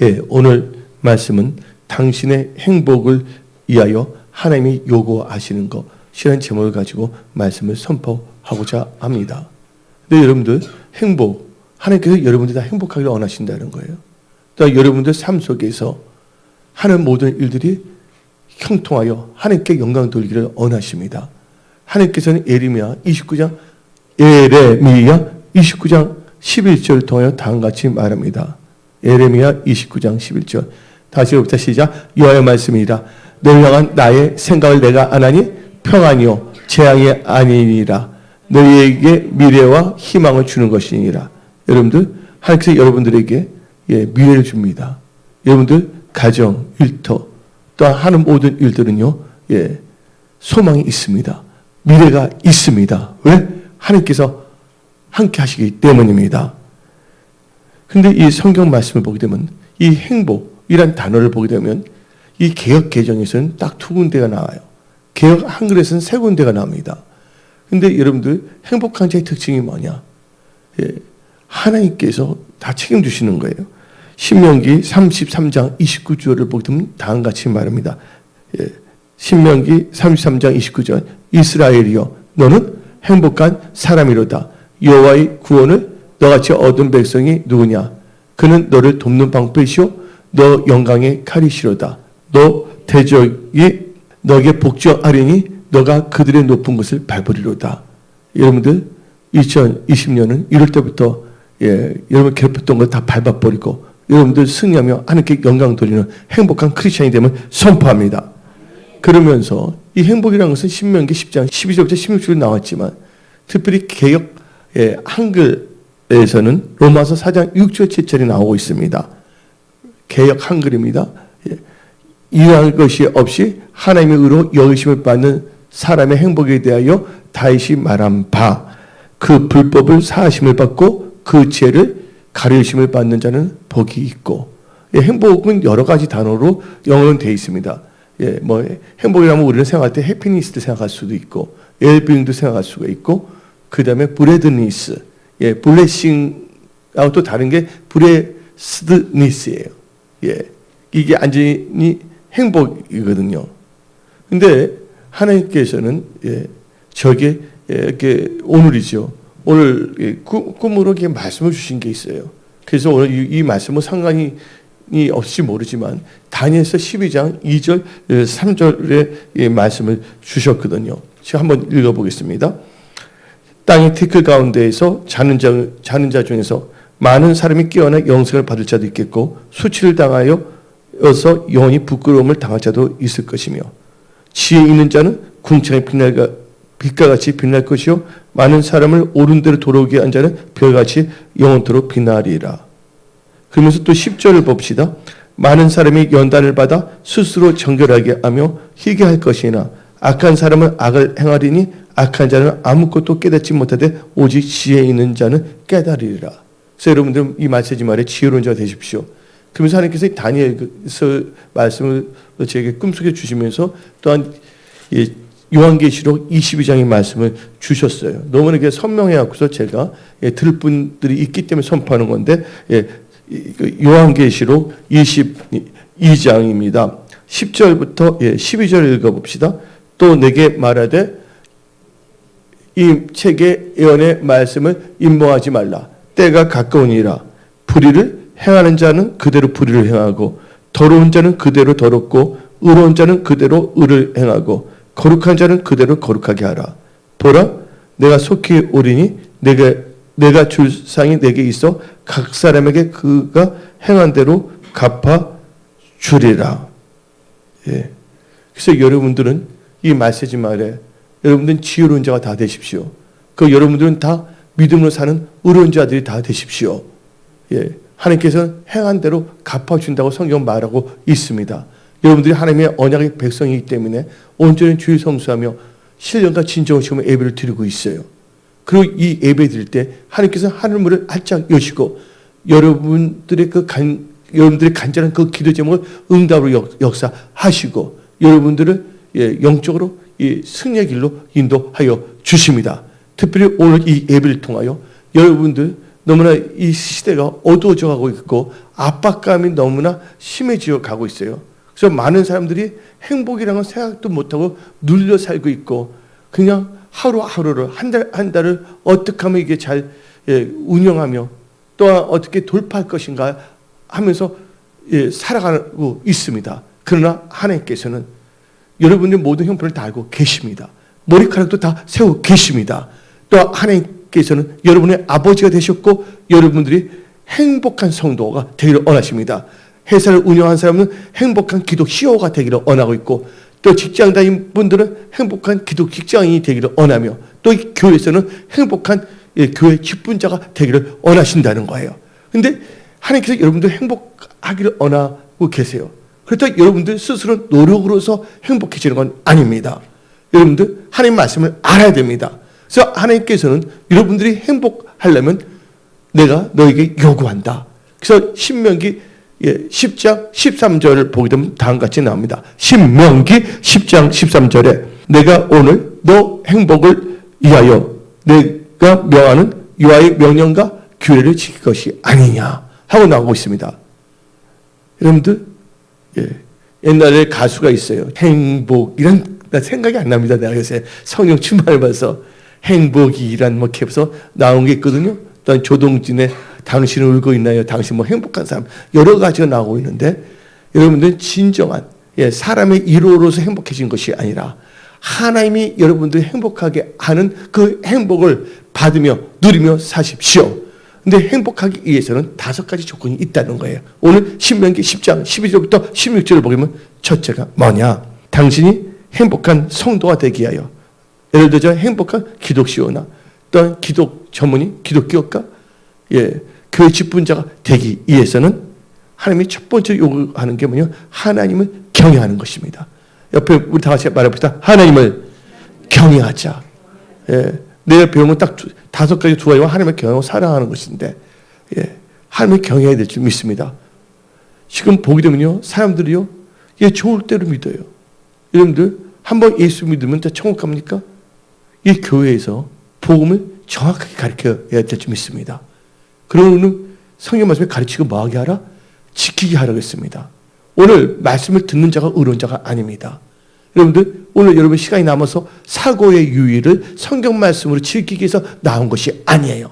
예, 오늘 말씀은 당신의 행복을 위하여 하나님이 요구하시는 것이라는 제목을 가지고 말씀을 선포하고자 합니다. 근데 여러분들 행복, 하나님께서 여러분들이 다 행복하기를 원하신다는 거예요. 또 여러분들 삶 속에서 하는 모든 일들이 형통하여 하나님께 영광 돌리기를 원하십니다. 하나님께서는 예레미야 29장 11절을 통하여 다음과 같이 말합니다. 예레미야 29장 11절 다시 해봅시다. 시작. 여호와의 말씀이라. 너를 향한 나의 생각을 내가 아나니 평안이요 재앙이 아니니라. 너희에게 미래와 희망을 주는 것이니라. 여러분들 하나님께서 여러분들에게 미래를 줍니다. 여러분들 가정, 일터 또한 하는 모든 일들은요 소망이 있습니다. 미래가 있습니다. 왜? 하나님께서 함께 하시기 때문입니다. 근데 이 성경 말씀을 보게 되면 이 행복이란 단어를 보게 되면 이 개역 개정에서는 딱 두 군데가 나와요. 개역 한글에서는 세 군데가 나옵니다. 근데 여러분들 행복한 자의 특징이 뭐냐? 하나님께서 다 책임주시는 거예요. 신명기 33장 29절을 보게 되면 다음과 같이 말합니다. 신명기 33장 29절 이스라엘이여 너는 행복한 사람이로다. 여호와의 구원을 너같이 얻은 백성이 누구냐? 그는 너를 돕는 방패시오 너 영광의 칼이시로다. 너 대적이 너에게 복종하리니 너가 그들의 높은 것을 밟으리로다. 여러분들 2020년은 이럴 때부터 여러분 괴롭혔던 거 다 밟아버리고 여러분들 승리하며 하나님께 영광 돌리는 행복한 크리스찬이 되면 선포합니다. 그러면서 이 행복이라는 것은 신명기 10장 12절부터 16절에 나왔지만 특별히 개역 한글에서는 로마서 4장 6절 7절이 나오고 있습니다. 개역 한글입니다. 이러한 것이 없이 하나님의 의로 여기심을 받는 사람의 행복에 대하여 다윗이 말한 바 그 불법을 사하심을 받고 그 죄를 가르심을 받는 자는 복이 있고 행복은 여러 가지 단어로 영어는 되어 있습니다. 행복이라면 우리는 생각할 때 해피니스도 생각할 수도 있고 웰빙도 생각할 수가 있고 그 다음에 브레드니스 블레싱하고 또 다른 게 브레스드니스예요. 이게 완전히 행복이거든요. 근데 하나님께서는 저게 오늘이죠. 오늘 꿈으로 이렇게 말씀을 주신 게 있어요. 그래서 오늘 이 말씀은 상관이 없을지 모르지만 다니엘서 12장 2절 3절의 말씀을 주셨거든요. 제가 한번 읽어보겠습니다. 땅의 티끌 가운데에서 자는 자 중에서 많은 사람이 깨어나 영생을 받을 자도 있겠고 수치를 당하여 영원히 부끄러움을 당할 자도 있을 것이며 지혜 있는 자는 궁창의 빛과 같이 빛날 것이요 많은 사람을 옳은 대로 돌아오게 한 자는 별같이 영원토록 빛나리라. 그러면서 또 10절을 봅시다. 많은 사람이 연단을 받아 스스로 정결하게 하며 희게 할 것이나 악한 사람은 악을 행하리니 악한 자는 아무것도 깨닫지 못하되 오직 지혜 있는 자는 깨달으리라. 그래서 여러분들 이 메시지 말에 지혜로운 자가 되십시오. 그러면서 하나님께서 다니엘서 말씀을 제게 꿈속에 주시면서 또한 요한계시록 22장의 말씀을 주셨어요. 너무나 선명해갖고서 제가 들을 분들이 있기 때문에 선포하는 건데 요한계시록 22장입니다. 10절부터 12절 읽어봅시다. 또 내게 말하되 이 책의 예언의 말씀을 임봉하지 말라. 때가 가까우니라. 불의를 행하는 자는 그대로 불의를 행하고 더러운 자는 그대로 더럽고 의로운 자는 그대로 의를 행하고 거룩한 자는 그대로 거룩하게 하라. 보라 내가 속히 오리니 내가 줄 상이 내게 있어 각 사람에게 그가 행한 대로 갚아 주리라. 그래서 여러분들은 이 메시지 말에 여러분들은 지혜로운 자가 다 되십시오. 여러분들은 다 믿음으로 사는 의로운 자들이 다 되십시오. 하나님께서는 행한 대로 갚아준다고 성경 말하고 있습니다. 여러분들이 하나님의 언약의 백성이기 때문에 온전히 주일 성수하며 신령과 진정을 지으며 예배를 드리고 있어요. 그리고 이 예배 드릴 때 하나님께서 하늘문을 활짝 여시고 여러분들의 여러분들의 간절한 그 기도 제목을 응답으로 역사하시고 여러분들을 영적으로 이 승리의 길로 인도하여 주십니다. 특별히 오늘 이 예배를 통하여 여러분들 너무나 이 시대가 어두워져 가고 있고 압박감이 너무나 심해져 가고 있어요. 그래서 많은 사람들이 행복이라는 건 생각도 못하고 눌려 살고 있고 그냥 하루하루를 한 달을 어떻게 하면 이게 잘 운영하며 또한 어떻게 돌파할 것인가 하면서 살아가고 있습니다. 그러나 하나님께서는 여러분의 모든 형편을 다 알고 계십니다. 머리카락도 다 세우고 계십니다. 또 하나님께서는 여러분의 아버지가 되셨고 여러분들이 행복한 성도가 되기를 원하십니다. 회사를 운영하는 사람은 행복한 기독 CEO가 되기를 원하고 있고 또 직장 다니는 분들은 행복한 기독 직장인이 되기를 원하며 또 이 교회에서는 행복한 교회 직분자가 되기를 원하신다는 거예요. 근데 하나님께서 여러분들 행복하기를 원하고 계세요. 그렇다고 여러분들 스스로 노력으로서 행복해지는 건 아닙니다. 여러분들 하나님 말씀을 알아야 됩니다. 그래서 하나님께서는 여러분들이 행복하려면 내가 너에게 요구한다. 그래서 신명기 10장 13절을 보게 되면 다음같이 나옵니다. 신명기 10장 13절에 내가 오늘 너 행복을 위하여 내가 명하는 여호와의 명령과 규례를 지킬 것이 아니냐 하고 나오고 있습니다. 여러분들 옛날에 가수가 있어요. 행복이란 생각이 안 납니다. 내가 요새 성령 충만을 받아서 행복이란 뭐 캡서 나온 게 있거든요. 또한 조동진의 당신은 울고 있나요? 당신 뭐 행복한 사람 여러 가지가 나오고 있는데 여러분들은 진정한 사람의 일로로서 행복해진 것이 아니라 하나님이 여러분들 행복하게 하는 그 행복을 받으며 누리며 사십시오. 근데 행복하기 위해서는 5가지 조건이 있다는 거예요. 오늘 신명기 10장 12절부터 16절을 보면 첫째가 뭐냐? 당신이 행복한 성도가 되기 위하여 예를 들어 행복한 기독시오나 또한 기독 전문의, 기독교가 교회 직분자가 되기 위해서는 하나님이 첫 번째 요구하는 게 뭐냐? 하나님을 경외하는 것입니다. 옆에 우리 다 같이 말해봅시다. 하나님을 경외하자. 내 배움은 딱 5가지 두 가지와 하나님을 경외하고 사랑하는 것인데 하나님을 경외해야 될 줄 믿습니다. 지금 보게 되면요. 사람들이요. 좋을 대로 믿어요. 여러분들 한번 예수 믿으면 다 천국 갑니까? 이 교회에서 복음을 정확하게 가르쳐야 될 줄 믿습니다. 그러면 성경 말씀을 가르치고 뭐하게 하라? 지키게 하라고 했습니다. 오늘 말씀을 듣는 자가 의로운 자가 아닙니다. 여러분들 오늘 여러분 시간이 남아서 사고의 유의를 성경 말씀으로 지키기 위해서 나온 것이 아니에요.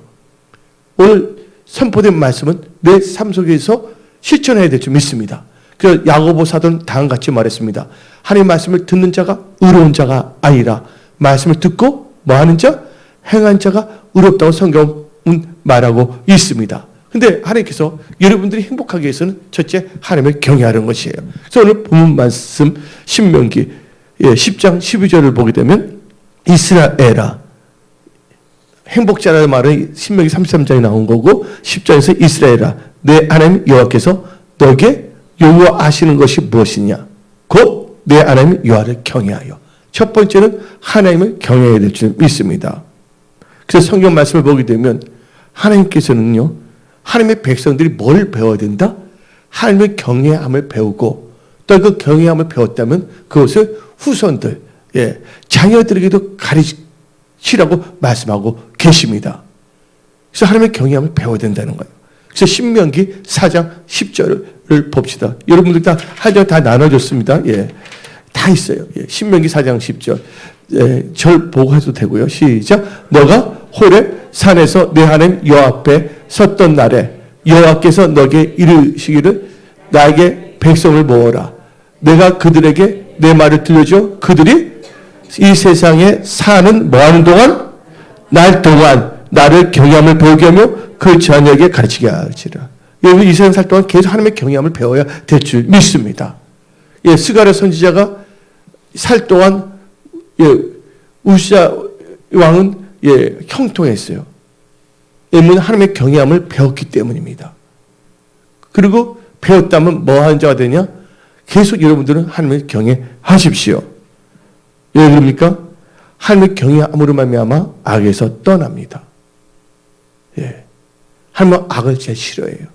오늘 선포된 말씀은 내 삶 속에서 실천해야 될 줄 믿습니다. 그래서 야고보 사도는 다음같이 말했습니다. 하나님의 말씀을 듣는 자가 의로운 자가 아니라 말씀을 듣고 뭐하는 자? 행한 자가 의롭다고 성경은 말하고 있습니다. 근데 하나님께서 여러분들이 행복하기 위해서는 첫째 하나님을 경외하는 것이에요. 그래서 오늘 본문 말씀 신명기 10장 12절을 보게 되면 이스라엘아 행복자라는 말은 신명기 33장에 나온 거고 10장에서 이스라엘아 내 하나님 여호와께서 너에게 요구하시는 것이 무엇이냐? 곧 내 하나님 여호와를 경외하여. 첫 번째는 하나님을 경외해야 될 줄 믿습니다. 그래서 성경 말씀을 보게 되면 하나님께서는요. 하나님의 백성들이 뭘 배워야 된다? 하나님의 경외함을 배우고 또 그 경외함을 배웠다면 그것을 후손들, 자녀들에게도 가르치라고 말씀하고 계십니다. 그래서 하나님의 경외함을 배워야 된다는 거예요. 그래서 신명기 4장 10절을 봅시다. 여러분들 다 한 장 다 나눠줬습니다. 다 있어요. 신명기 4장 10절. 절 보고 해도 되고요. 시작. 너가 호렙 산에서 내 하나님 여호와 앞에 섰던 날에 여호와께서 너에게 이르시기를 나에게 백성을 모으라. 내가 그들에게 내 말을 들려줘. 그들이 이 세상에 사는 뭐하는 동안? 날 동안 나를 경외함을 배우게 하며 그 자녀에게 가르치게 할지라. 여러분 이 세상 살 동안 계속 하나님의 경외함을 배워야 될 줄 믿습니다. 스가랴 선지자가 살 동안 우시야 왕은 형통했어요. 왜냐하면 하나님의 경외함을 배웠기 때문입니다. 그리고 배웠다면 뭐 하는 자가 되냐? 계속 여러분들은 하나님을 경외하십시오. 왜 그럽니까? 하나님을 경외함으로 말미암아 악에서 떠납니다. 하나님은 악을 제일 싫어해요.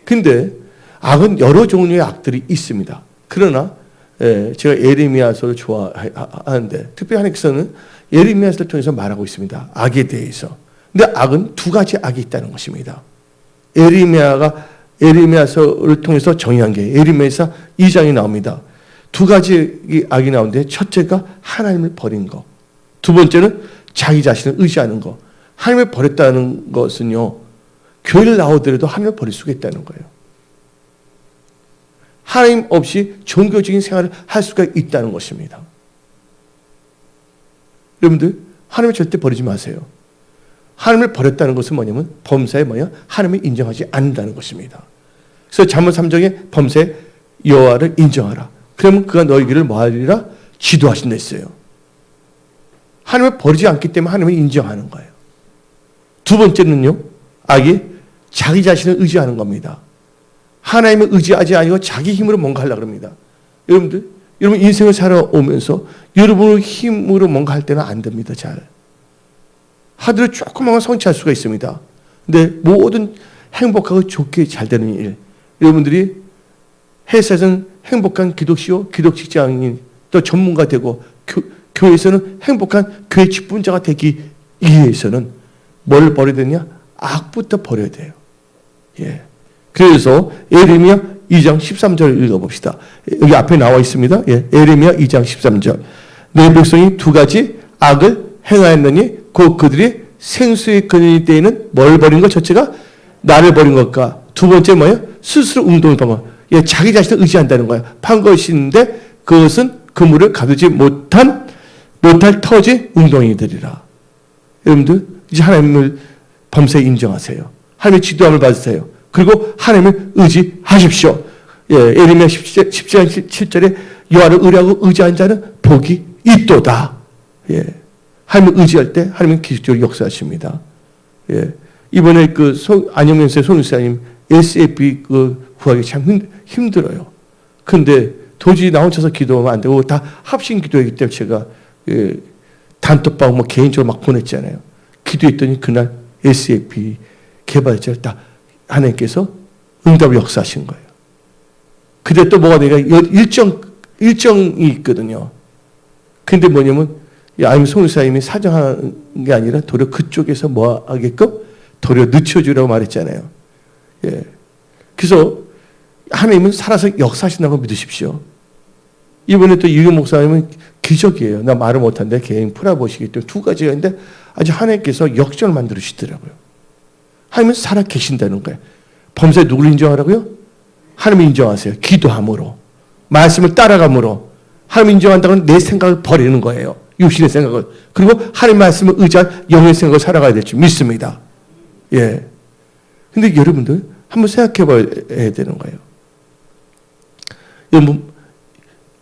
근데 악은 여러 종류의 악들이 있습니다. 그러나 제가 예레미야서를 좋아하는데 특별히 하나님께서는 예레미야서를 통해서 말하고 있습니다. 악에 대해서. 근데 악은 두 가지 악이 있다는 것입니다. 에레미야서를 통해서 정의한 게 에레미야서 2장이 나옵니다. 두 가지 악이 나오는데 첫째가 하나님을 버린 거. 두 번째는 자기 자신을 의지하는 거. 하나님을 버렸다는 것은요. 교회를 나오더라도 하나님을 버릴 수가 있다는 거예요. 하나님 없이 종교적인 생활을 할 수가 있다는 것입니다. 여러분들 하나님을 절대 버리지 마세요. 하나님을 버렸다는 것은 뭐냐면 범사에 하나님을 인정하지 않는다는 것입니다. 그래서 잠언 3장에 범사에 여호와를 인정하라. 그러면 그가 너희 길을 뭐하리라? 지도하신다 했어요. 하나님을 버리지 않기 때문에 하나님을 인정하는 거예요. 두 번째는요. 악이 자기 자신을 의지하는 겁니다. 하나님을 의지하지 아니고 자기 힘으로 뭔가 하려고 합니다. 여러분 인생을 살아오면서 여러분의 힘으로 뭔가 할 때는 안 됩니다. 잘. 하더라도 조금만 성취할 수가 있습니다. 근데 모든 행복하고 좋게 잘 되는 일. 여러분들이 회사에서는 행복한 기독시오, 기독직장인, 또 전문가 되고 교회에서는 행복한 교회 직분자가 되기 위해서는 뭘 버려야 되냐? 악부터 버려야 돼요. 예. 그래서 에레미야 2장 13절 읽어봅시다. 여기 앞에 나와 있습니다. 예. 에레미야 2장 13절. 내 백성이 두 가지 악을 행하였느니 곧 그들이 생수의 근원이 때에는 뭘 버린 것? 첫째가 나를 버린 것과 두 번째 뭐예요? 스스로 운동을 판 것. 예, 자기 자신을 의지한다는 거예요. 판 것인데 그것은 그물을 가두지 못할 터진 웅덩이들이라. 여러분들 이제 하나님을 범사에 인정하세요. 하나님의 지도함을 받으세요. 그리고 하나님을 의지하십시오. 예, 에레미야 10장 7절에 여호와를 의뢰하고 의지한 자는 복이 있도다. 예, 하나님을 의지할 때 하나님은 기적적으로 역사하십니다. 예, 이번에 안영명세 송유사님 SFP 구하기 참 힘들어요. 근데 도저히 나 혼자서 기도하면 안 되고 다 합심 기도하기 때문에 제가 단톡방 개인적으로 막 보냈잖아요. 기도했더니 그날 SFP 개발자를 딱 하나님께서 응답을 역사하신 거예요. 근데 또 뭐가 되니까 일정이 있거든요. 근데 뭐냐면 아니면 송유사님이 사정하는 게 아니라 도리어 그쪽에서 뭐 하게끔 도리어 늦춰주라고 말했잖아요. 예. 그래서 하나님은 살아서 역사하신다는 걸 믿으십시오. 이번에 또 이규 목사님은 기적이에요. 나 말을 못하는데 개인 풀어보시기 때문에 두 가지가 있는데 아주 하나님께서 역전을 만들어주시더라고요. 하나님은 살아 계신다는 거예요. 범사에 누구를 인정하라고요? 하나님 인정하세요. 기도함으로. 말씀을 따라감으로. 하나님 인정한다고는 내 생각을 버리는 거예요. 육신의 생각을. 그리고 하나님 말씀을 의지한 영의 생각을 살아가야 될 줄 믿습니다. 예. 근데 여러분들 한번 생각해 봐야 되는 거예요. 여러분,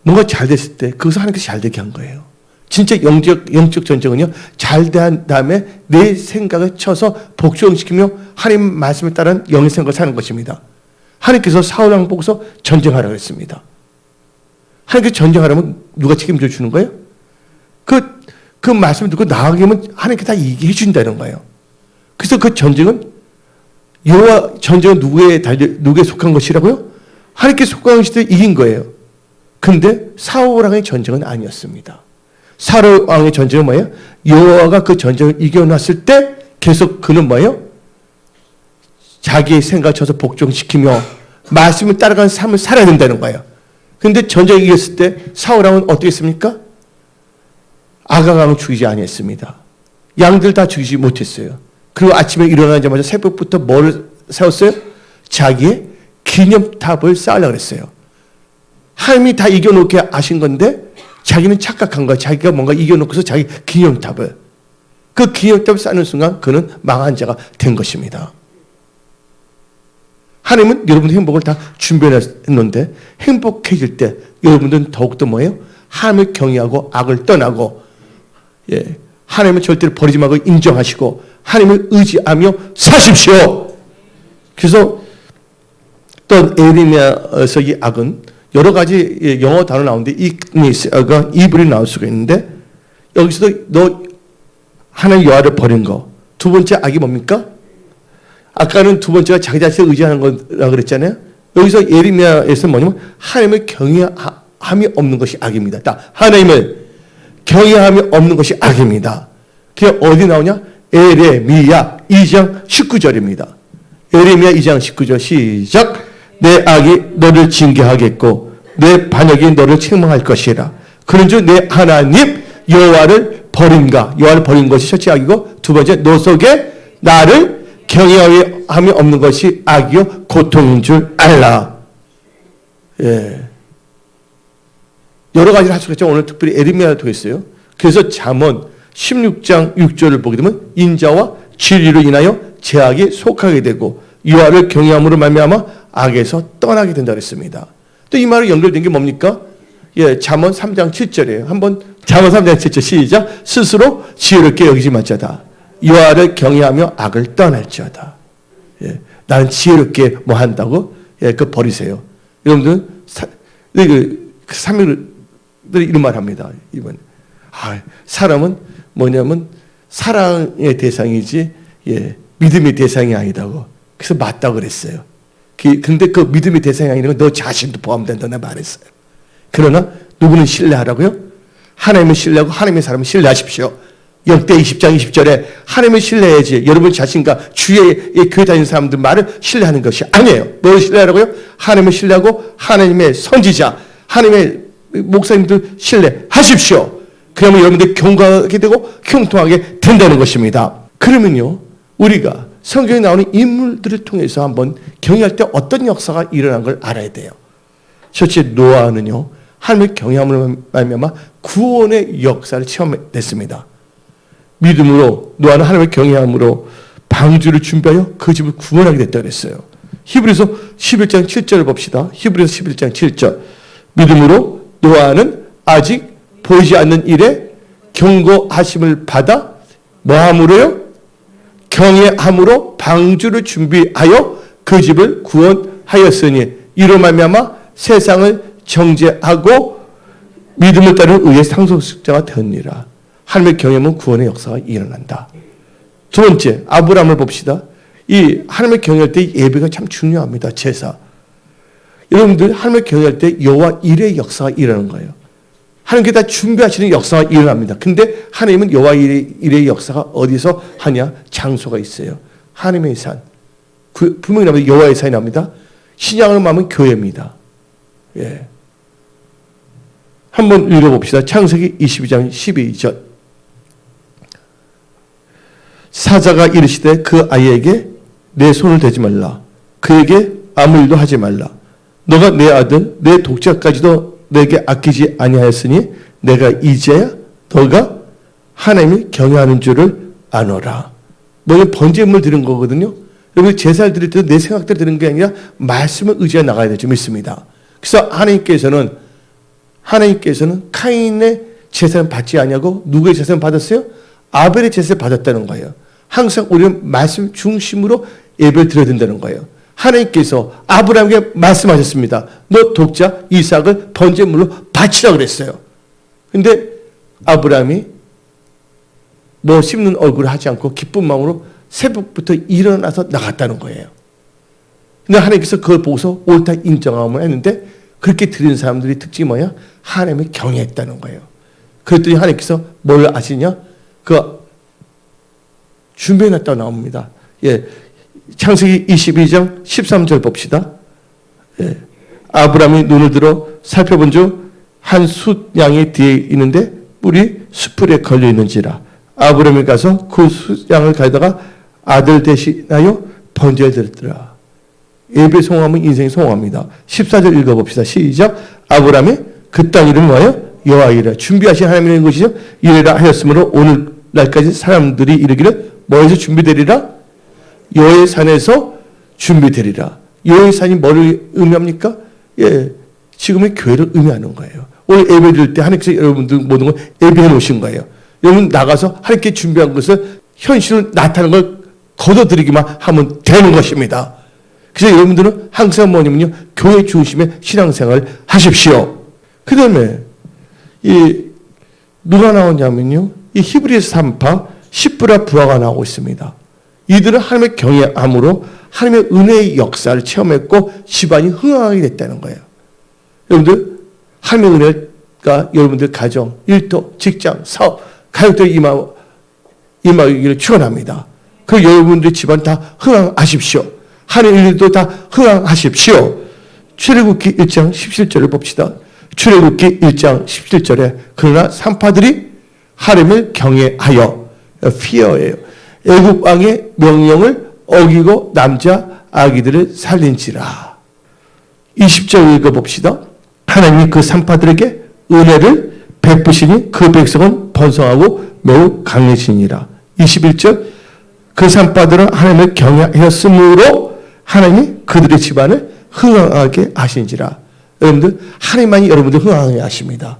뭔가 잘 됐을 때 그것을 하나님께서 잘 되게 한 거예요. 진짜 영적 전쟁은요, 잘 된 다음에 내 생각을 쳐서 복종시키며 하나님 말씀을 따른 영의 생각을 사는 것입니다. 하나님께서 사울왕 보고서 전쟁하라고 했습니다. 하나님께서 전쟁하라면 누가 책임져 주는 거예요? 그 말씀을 듣고 나가게 하면 하나님께서 다 얘기해 준다는 거예요. 그래서 그 전쟁은 여호와 전쟁은 누구에 속한 것이라고요? 하나님께 속한 것이 이긴 거예요. 근데 사울왕의 전쟁은 아니었습니다. 사울왕의 전쟁은 뭐예요? 여호와가 그 전쟁을 이겨놨을 때 계속 그는 뭐예요? 자기의 생각을 쳐서 복종시키며 말씀을 따라가는 삶을 살아야 된다는 거예요. 근데 전쟁을 이겼을 때 사울왕은 어떻게 했습니까? 아가강을 죽이지 아니했습니다. 양들 다 죽이지 못했어요. 그리고 아침에 일어나자마자 새벽부터 뭘 세웠어요? 자기의 기념탑을 쌓으려고 했어요. 하나님이 다 이겨놓게 하신 건데 자기는 착각한 거야. 자기가 뭔가 이겨놓고서 자기 기념탑을. 그 기념탑을 쌓는 순간 그는 망한 자가 된 것입니다. 하나님은 여러분의 행복을 다 준비해놨는데 행복해질 때 여러분들은 더욱더 뭐예요? 하나님을 경외하고 악을 떠나고 예, 하나님을 절대로 버리지 말고 인정하시고 하나님을 의지하며 사십시오. 그래서 또 에레미야에서 이 악은 여러 가지 영어 단어 나오는데 이가 이불이 나올 수가 있는데 여기서도 너 하나님 여호와를 버린 거. 두 번째 악이 뭡니까? 아까는 두 번째가 자기 자신을 의지하는 거라 그랬잖아요. 여기서 에레미야에서 뭐냐면 하나님을 경외함이 없는 것이 악입니다. 하나님을 경외함이 없는 것이 악입니다. 그게 어디 나오냐? 에레미야 2장 19절입니다. 에레미야 2장 19절 시작. 내 악이 너를 징계하겠고 내 반역이 너를 책망할 것이라. 그런즉 내 하나님 여호와를 버린가. 여호와를 버린 것이 첫째 악이고 두 번째 너 속에 나를 경외함이 없는 것이 악이요 고통인 줄 알라. 예. 여러 가지를 할 수가 있죠. 오늘 특별히 에레미야를 통했어요. 그래서 잠언 16장 6절을 보게 되면 인자와 진리로 인하여 죄악이 속하게 되고 여호와를 경외함으로 말미암아 악에서 떠나게 된다 그랬습니다. 또 이 말이 연결된 게 뭡니까? 예, 잠언 3장 7절이에요. 한번 잠언 3장 7절 시작. 스스로 지혜롭게 여기지 말자다. 여호와를 경외하며 악을 떠날지어다. 예, 나는 지혜롭게 뭐 한다고? 예, 그거 버리세요. 여러분들 그 사람들이 이런 말 합니다. 이번 사람은 뭐냐면 사랑의 대상이지 예, 믿음의 대상이 아니다고. 그래서 맞다고 그랬어요. 근데 그 믿음의 대상이 아니라 너 자신도 포함된다고 말했어요. 그러나 누구는 신뢰하라고요? 하나님을 신뢰하고 하나님의 사람을 신뢰하십시오. 역대 20장 20절에 하나님을 신뢰해야지 여러분 자신과 주위에 교회 다니는 사람들 말을 신뢰하는 것이 아니에요. 뭘 신뢰하라고요? 하나님을 신뢰하고 하나님의 선지자, 하나님의 목사님들 신뢰하십시오. 그러면 여러분들이 경건하게 되고 형통하게 된다는 것입니다. 그러면요, 우리가 성경에 나오는 인물들을 통해서 한번 경외할 때 어떤 역사가 일어난 걸 알아야 돼요. 첫째, 노아는요, 하나님의 경외함으로 말미암아 구원의 역사를 체험했습니다. 믿음으로 노아는 하나님의 경외함으로 방주를 준비하여 그 집을 구원하게 됐다고 그랬어요. 히브리서 11장 7절을 봅시다. 히브리서 11장 7절. 믿음으로 노아는 아직 보이지 않는 일에 경고하심을 받아 뭐함으로요? 경외함으로 방주를 준비하여 그 집을 구원하였으니 이로 말미암아 세상을 정죄하고 믿음을 따르는 의의 상속자가 되었느니라. 하나님의 경외하면 구원의 역사가 일어난다. 두 번째, 아브라함을 봅시다. 이 하나님의 경외할 때 예배가 참 중요합니다. 제사. 여러분들 하나님의 경외할 때 여호와 일의 역사가 일어나는 거예요. 하나님께 다 준비하시는 역사가 일어납니다. 근데 하나님은 여호와 일의 역사가 어디서 하냐? 장소가 있어요. 하나님의 산. 분명히 나옵니다. 여호와의 산이 나옵니다. 신약으로 말하면 교회입니다. 예. 한번 읽어봅시다. 창세기 22장 12절. 사자가 이르시되 그 아이에게 내 손을 대지 말라. 그에게 아무 일도 하지 말라. 너가 내 아들 내 독자까지도 내게 아끼지 아니하였으니 내가 이제야 너가 하나님을 경외하는 줄을 아노라. 뭐냐 번제물 드린 거거든요. 여러분 제사를 드릴 때도 내 생각대로 드리는 게 아니라 말씀을 의지해 나가야 될 줄 믿습니다. 그래서 하나님께서는 카인의 제사를 받지 아니하고 누구의 제사를 받았어요? 아벨의 제사를 받았다는 거예요. 항상 우리는 말씀 중심으로 예배를 드려야 된다는 거예요. 하나님께서 아브라함에게 말씀하셨습니다. 너 독자 이삭을 번제물로 바치라 그랬어요. 근데 아브라함이 뭐 씹는 얼굴을 하지 않고 기쁜 마음으로 새벽부터 일어나서 나갔다는 거예요. 근데 하나님께서 그걸 보고서 옳다 인정하면 했는데 그렇게 드리는 사람들이 특징이 뭐냐? 하나님을 경외했다는 거예요. 그랬더니 하나님께서 뭘 아시냐? 그 준비해놨다고 나옵니다. 예. 창세기 22장 13절 봅시다. 예. 아브라함이 눈을 들어 살펴본 중 한 숫양이 뒤에 있는데 뿔이 수풀에 걸려 있는지라. 아브라함이 가서 그 숫양을 가져다가 아들 대신하여 번제를 드렸더라. 예배 송하면 인생이 송합니다. 14절 읽어봅시다. 시작. 아브라함이 그 땅 이름이 뭐예요? 여호와이라. 준비하신 하나님의 것이죠. 이래라 하였으므로 오늘날까지 사람들이 이르기를 뭐에서 준비되리라? 여호와의 산에서 준비되리라. 여호와의 산이 뭐를 의미합니까? 예, 지금의 교회를 의미하는 거예를 오늘 예배 드릴 때 하나님께서 여러분들 모든 걸 예배해 놓으신 거예요. 여러분 나가서 하나님께 준비한 것을 현실로 나타나는 걸 거둬들이기만 하면 되는 것입니다. 그래서 여러분들은 항상 뭐냐면요, 교회 중심의 신앙생활을 하십시오. 그 다음에 누가 나오냐면요, 이 히브리서 3파 10부라 부하가 나오고 있습니다. 이들은 하나님의 경외함으로 하나님의 은혜의 역사를 체험했고 집안이 흥황하게 됐다는 거예요. 여러분들 하나님의 은혜가 여러분들 가정, 일터, 직장, 사업, 가족들 임하고 임하기를 축원합니다. 그 여러분들의 집안 다 흥황하십시오. 하는 일도 다 흥황하십시오. 출애굽기 1장 17절을 봅시다. 출애굽기 1장 17절에 그러나 산파들이 하나님을 경외하여, fear예요. 애굽 왕의 명령을 어기고 남자 아기들을 살린지라. 20절 읽어봅시다. 하나님이 그 산파들에게 은혜를 베푸시니 그 백성은 번성하고 매우 강해지니라. 21절 그 산파들은 하나님을 경외하였으므로 하나님이 그들의 집안을 흥황하게 하신지라. 여러분들, 하나님만이 여러분들 흥황하게 하십니다.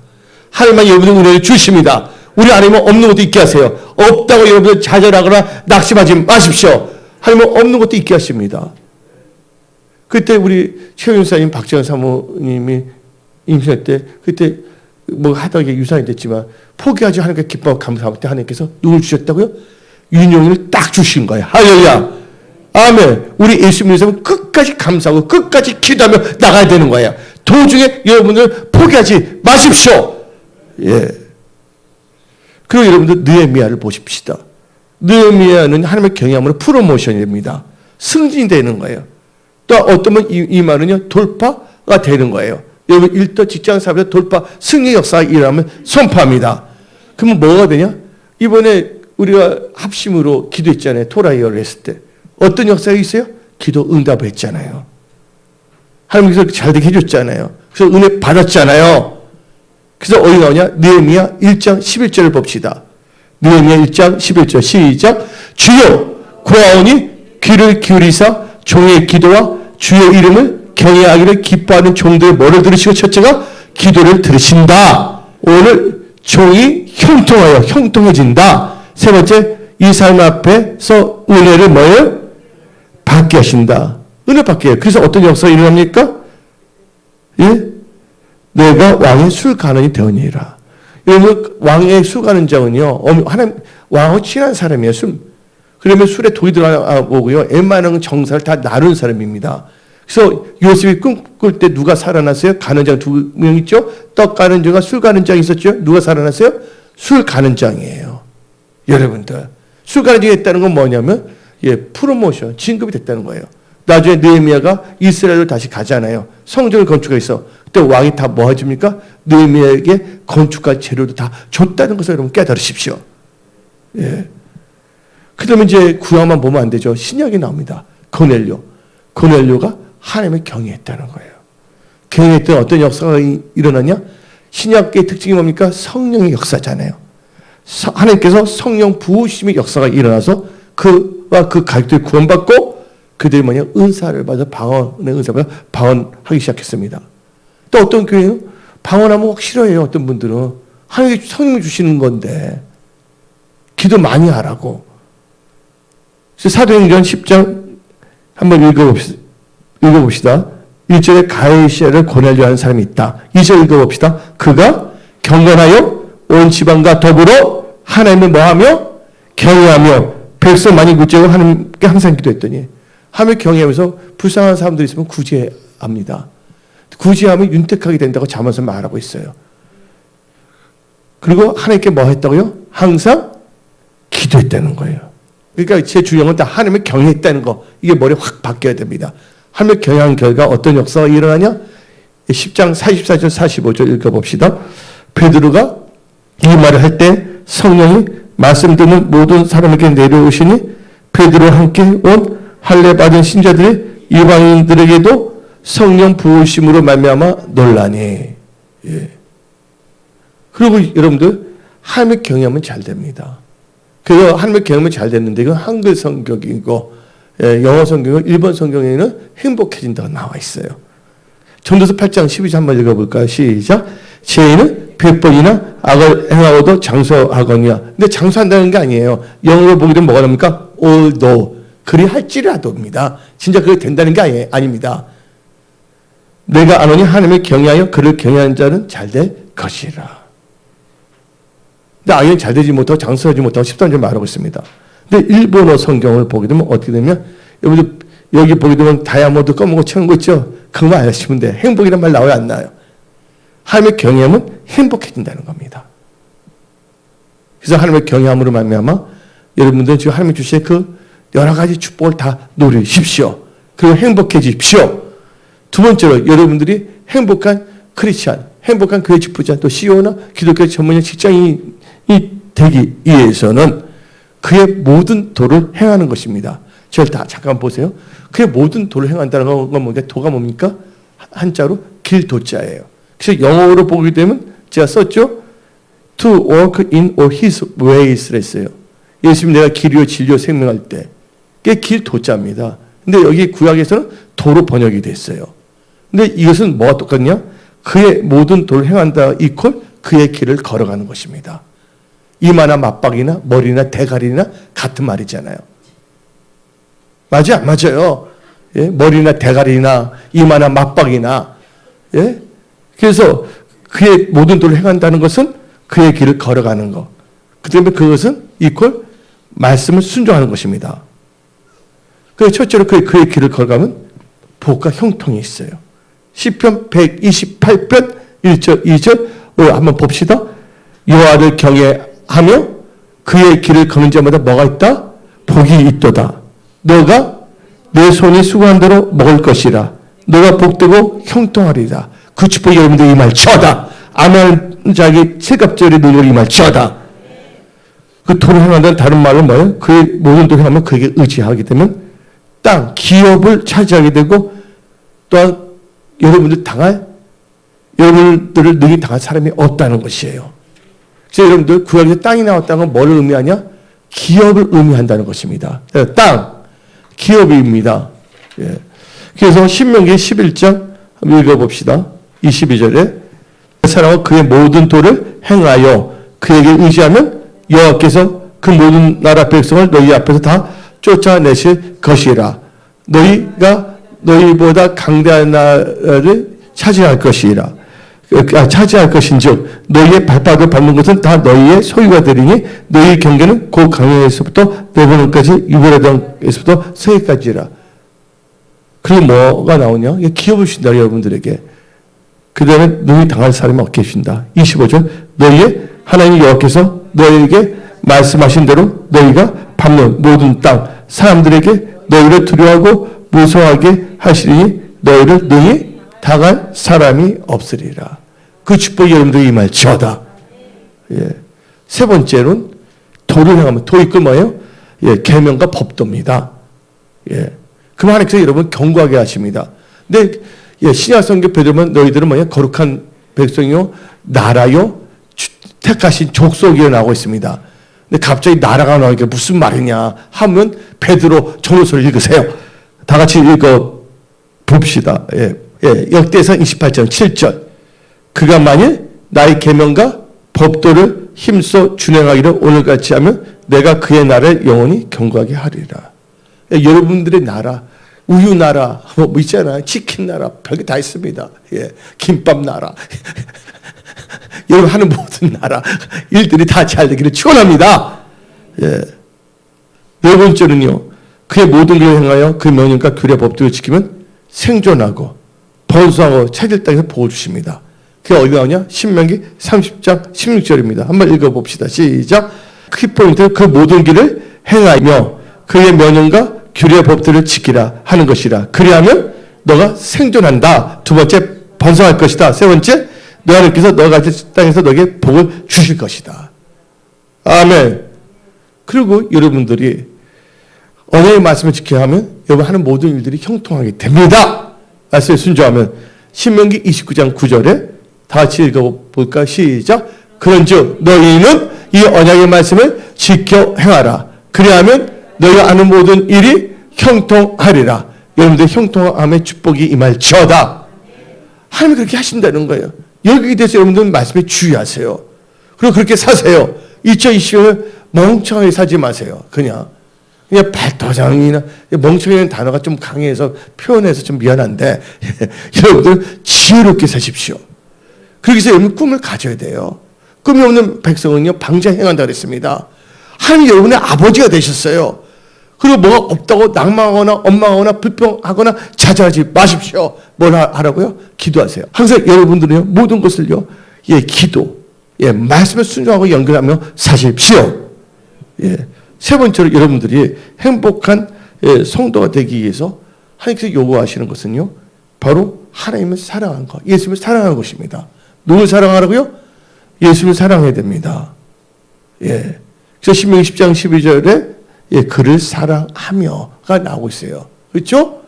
하나님만이 여러분들 은혜를 주십니다. 우리 하나님은 없는 것도 있게 하세요. 없다고 여러분들 좌절하거나 낙심하지 마십시오. 하나님은 없는 것도 있게 하십니다. 그때 우리 최윤사님, 박정현 사모님이 임신할 때 그때 뭐 하다가 유산이 됐지만 포기하지 하나님께 기뻐하고 감사할 때 하나님께서 누굴 주셨다고요? 윤용이를 딱 주신 거예요. 할렐루야. 아멘. 우리 예수 믿는 사람은 끝까지 감사하고 끝까지 기도하며 나가야 되는 거예요. 도중에 여러분들 포기하지 마십시오. 예. 그리고 여러분들 느헤미야를 보십시다. 느헤미야는 하나님의 경향으로 프로모션이 됩니다. 승진이 되는 거예요. 또 어떤 분 이 말은요 돌파가 되는 거예요. 여러분 일터 직장 사업에서 돌파 승리 역사가 일어나면 선포합니다. 그러면 뭐가 되냐? 이번에 우리가 합심으로 기도했잖아요. 토라이어를 했을 때 어떤 역사가 있어요? 기도 응답을 했잖아요. 하나님께서 잘 되게 해줬잖아요. 그래서 은혜 받았잖아요. 그래서 어디 나오냐? 느헤미야 1장 11절을 봅시다. 느헤미야 1장 11절 시작. 주여 구하오니 귀를 기울이사 종의 기도와 주의 이름을 경외하기를 기뻐하는 종들의 뭐를 들으시고 첫째가 기도를 들으신다. 오늘 종이 형통해진다. 세 번째 이 삶 앞에서 은혜를 뭐예요? 받게 하신다. 은혜 받게 해요. 그래서 어떤 역사가 일어납니까? 예? 내가 왕의 술 간원이 되었니라. 여러분 왕의 술 가는 자는요 하나님 왕하고 친한 사람이에요. 그러면 술에 독이 들어가고요. 웬만한 정사를 다 나눈 사람입니다. 그래서 요셉이 꿈꿀 때 누가 살아났어요? 가는 장 2명 있죠? 떡 가는 장과 술 가는 장이 있었죠? 누가 살아났어요? 술 가는 장이에요. 여러분들 술 가는 장이 됐다는 건 뭐냐면 프로모션, 진급이 됐다는 거예요. 나중에 느헤미야가 이스라엘로 다시 가잖아요. 성전을 건축해서 그때 왕이 다 뭐 해줍니까? 느헤미야에게 건축할 재료도 다 줬다는 것을 여러분 깨달으십시오. 예. 그러면 이제 구약만 보면 안 되죠. 신약이 나옵니다. 고넬료가 하나님을 경외했다는 거예요. 경외했던 어떤 역사가 일어나냐? 신약의 특징이 뭡니까? 성령의 역사잖아요. 하나님께서 성령 부으심의 역사가 일어나서 그와 그 가족들이 구원받고 그들이 은사를 받아 방언의 은사를 받아 방언하기 시작했습니다. 또 어떤 교회는 방언하면 확 싫어해요. 어떤 분들은 하나님이 성령을 주시는 건데 기도 많이 하라고. 사도행전 10장 한번 읽어봅시다. 1절에 가이시아를 고넬료 하는 사람이 있다. 2절 읽어봅시다. 그가 경건하여 온 지방과 더불어 하나님을 뭐하며 경외하며 백성 많이 굳세고 하나님께 항상 기도했더니 하나님을 경외하면서 불쌍한 사람들이 있으면 구제합니다. 구제하면 윤택하게 된다고 잠언에서 말하고 있어요. 그리고 하나님께 뭐 했다고요? 항상 기도했다는 거예요. 그러니까 제 주영은 다 하나님을 경외했다는 거. 이게 머리에 확 바뀌어야 됩니다. 하나님을 경외한 결과 어떤 역사가 일어나냐? 10장 44절 45절 읽어봅시다. 베드로가 이 말을 할 때 성령이 말씀 듣는 모든 사람에게 내려오시니 베드로와 함께 온 할례 받은 신자들이 이방인들에게도 성령 부으심으로 말미암아 놀라니. 예. 그리고 여러분들 하나님을 경외하면 잘 됩니다. 그래서 하나님을 경외하면 잘 됐는데 이건 한글 성경이고 영어 성경이고 일본 성경에는 행복해진다고 나와 있어요. 전도서 8장 12절 한번 읽어볼까요? 시작. 죄인은 100번이나 악을 행하고도 장수하거니와. 근데 장수한다는 게 아니에요. 영어로 보게 되면 뭐가 됩니까? although. 그리 할지라도입니다. 진짜 그게 된다는 게 아닙니다. 내가 아노니 하나님을 경외하여 그를 경외하는 자는 잘 될 것이라. 근데 아예 잘 되지 못하고 장수하지 못하고 13절 말하고 있습니다. 근데 일본어 성경을 보게 되면 어떻게 되면 여러분들 여기 보게 되면 다이아몬드 검은 거 채운 거 있죠? 그거만 아시면 돼. 행복이란 말 나와요 안 나와요? 하나님의 경외하면 행복해진다는 겁니다. 그래서 하나님의 경외함으로 말미암아 여러분들은 지금 하나님 주신 그 여러 가지 축복을 다 누리십시오. 그리고 행복해지십시오. 두 번째로 여러분들이 행복한 크리스찬, 행복한 교회 집부자, 또 CEO나 기독교 전문의 직장인이 되기 위해서는 그의 모든 도를 행하는 것입니다. 저를 다 잠깐 보세요. 그의 모든 도를 행한다는 건 뭔가 도가 뭡니까? 한자로 길도자예요. 그래서 영어로 보게 되면 제가 썼죠. To walk in all his ways를 했어요. 예수님 내가 길이요 진리요 생명할 때 그게 길도자입니다. 근데 여기 구약에서는 도로 번역이 됐어요. 근데 이것은 뭐가 똑같냐? 그의 모든 도를 행한다 이퀄 그의 길을 걸어가는 것입니다. 이마나 맞박이나 머리나 대가리나 같은 말이잖아요. 맞아? 맞아요. 예? 머리나 대가리나 이마나 맞박이나 예? 그래서 그의 모든 도를 행한다는 것은 그의 길을 걸어가는 것. 그 다음에 그것은 이퀄 말씀을 순종하는 것입니다. 그래서 첫째로 그의 길을 걸어가면 복과 형통이 있어요. 시편 128편 1절 2절 한번 봅시다. 여호와를 경외하며 그의 길을 걷는 자마다 뭐가 있다? 복이 있도다. 너가 내 손이 수고한 대로 먹을 것이라. 너가 복되고 형통하리라. 그 축복이 여러분들 이 말 쳐다. 아멘 자기 세갑절의 능력이 이 말 쳐다. 그 도를 행한다는 다른 말은 뭐예요? 그의 모든 도를 행하면 그에게 의지하게 되면 땅, 기업을 차지하게 되고 또한 여러분들을 능히 당할 사람이 없다는 것이에요. 그래서 여러분들 구약에서 땅이 나왔다는 건 뭐를 의미하냐? 기업을 의미한다는 것입니다. 땅, 기업입니다. 예. 그래서 신명기 11장 한번 읽어봅시다. 22절에 그 사람은 그의 모든 도를 행하여 그에게 의지하면 여호와께서 그 모든 나라 백성을 너희 앞에서 다 쫓아내실 것이라. 너희가 너희보다 강대한 나라를 차지할 것이라. 차지할 것인즉 너희의 발바닥을 밟는 것은 다 너희의 소유가 되리니 너희 경계는 그 강야에서부터 레바논까지 유브라데강에서부터 서해까지라. 그리고 뭐가 나오냐? 기업을 주신다 여러분들에게. 그 다음에 너희 당할 사람이 없게 주신다. 25절 너희의 하나님 여호와께서 너희에게 말씀하신 대로 너희가 밟는 모든 땅 사람들에게 너희를 두려워하고 무서워하게 하시리니 너희를 능히 당할 사람이 없으리라. 그 축복이 여러분들이 이 말 쳐다. 예. 세 번째로는 도를 행하면 도이끌 뭐예요? 예, 계명과 법도입니다. 예. 그럼 하나님께서 여러분 경고하게 하십니다. 근데 예, 신약 성경 배우면 너희들은 뭐냐? 거룩한 백성이요, 나라요, 택하신 족속이요 나오고 있습니다. 근데 갑자기 나라가 나오니까 무슨 말이냐 하면 베드로 전후서를 읽으세요. 다 같이 읽어 봅시다. 예. 예, 역대상 28장 7절 그가 만일 나의 계명과 법도를 힘써 준행하기를 오늘같이 하면 내가 그의 나라를 영원히 경고하게 하리라. 예, 여러분들의 나라 우유 나라 뭐 있잖아요. 치킨 나라 별게 다 있습니다. 예, 김밥 나라 여러분 하는 모든 나라 일들이 다 잘 되기를 축원합니다. 예. 네 번째는요. 그의 모든 일을 행하여 그 명령과 규례 법도를 지키면 생존하고 번성하고 찾을 땅에서 복을 주십니다. 그게 어디 나오냐? 신명기 30장 16절입니다. 한번 읽어봅시다. 시작. 키포인트 그 모든 길을 행하며 그의 명령과 규례 법도를 지키라 하는 것이라. 그리하면 너가 생존한다. 두 번째 번성할 것이다. 세 번째 너 하나님께서 너가 가진 땅에서 너에게 복을 주실 것이다. 아멘. 그리고 여러분들이 언약의 말씀을 지켜야 하면 여러분 하는 모든 일들이 형통하게 됩니다. 말씀에 순종하면 신명기 29장 9절에 다 같이 읽어볼까? 시작. 그런즉 너희는 이 언약의 말씀을 지켜 행하라. 그리하면 너희가 아는 모든 일이 형통하리라. 여러분들 형통함의 축복이 임할지어다. 하나님이 그렇게 하신다는 거예요. 여기에 대해서 여러분들 말씀에 주의하세요. 그리고 그렇게 사세요. 2020년을 멍청하게 사지 마세요. 그냥 발도장이나 멍청이라는 단어가 좀 강해서 표현해서 좀 미안한데 여러분들 지혜롭게 사십시오. 그렇게 해서 여러분 꿈을 가져야 돼요. 꿈이 없는 백성은요 방자행한다 그랬습니다. 하나님 여러분의 아버지가 되셨어요. 그리고 뭐가 없다고 낭망하거나 원망하거나 불평하거나 자자하지 마십시오. 뭘 하라고요? 기도하세요. 항상 여러분들은요 모든 것을요 기도, 말씀에 순종하고 연결하며 사십시오. 세 번째로 여러분들이 행복한 성도가 되기 위해서 하나님께서 요구하시는 것은요, 바로 하나님을 사랑하는 것, 예수님을 사랑하는 것입니다. 누굴 사랑하라고요? 예수님을 사랑해야 됩니다. 예. 그래서 신명기 10장 12절에 그를 사랑하며가 나오고 있어요. 그렇죠?